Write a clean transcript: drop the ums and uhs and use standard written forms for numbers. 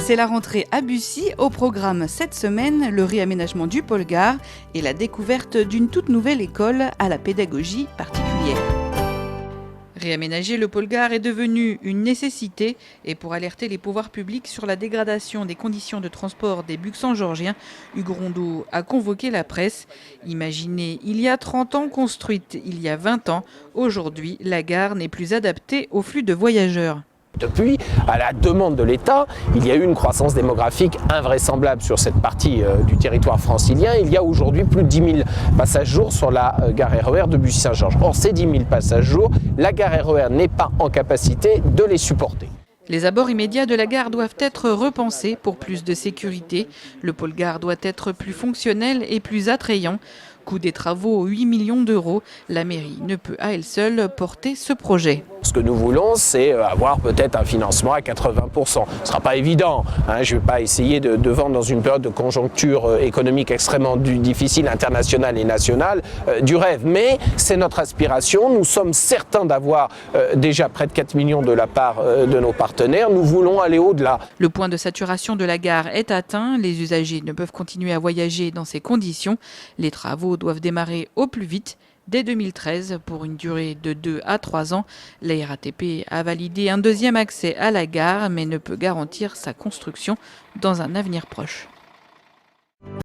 C'est la rentrée à Bussy. Au programme cette semaine, le réaménagement du pôle gare et la découverte d'une toute nouvelle école à la pédagogie particulière. Réaménager le pôle gare est devenu une nécessité et pour alerter les pouvoirs publics sur la dégradation des conditions de transport des Buxan-Georgiens, Hugues Rondeau a convoqué la presse. Imaginée il y a 30 ans, construite il y a 20 ans, aujourd'hui la gare n'est plus adaptée au flux de voyageurs. Depuis, à la demande de l'État, il y a eu une croissance démographique invraisemblable sur cette partie du territoire francilien. Il y a aujourd'hui plus de 10 000 passages jour sur la gare RER de Bussy-Saint-Georges. Or, ces 10 000 passages jour, la gare RER n'est pas en capacité de les supporter. Les abords immédiats de la gare doivent être repensés pour plus de sécurité. Le pôle gare doit être plus fonctionnel et plus attrayant. Coût des travaux 8 millions d'euros. La mairie ne peut à elle seule porter ce projet. Ce que nous voulons, c'est avoir peut-être un financement à 80%. Ce ne sera pas évident. Je ne vais pas essayer de vendre dans une période de conjoncture économique extrêmement difficile, internationale et nationale, du rêve. Mais c'est notre aspiration. Nous sommes certains d'avoir déjà près de 4 millions de la part de nos partenaires. Nous voulons aller au-delà. Le point de saturation de la gare est atteint. Les usagers ne peuvent continuer à voyager dans ces conditions. Les travaux doivent démarrer au plus vite. Dès 2013, pour une durée de 2 à 3 ans, la RATP a validé un deuxième accès à la gare, mais ne peut garantir sa construction dans un avenir proche.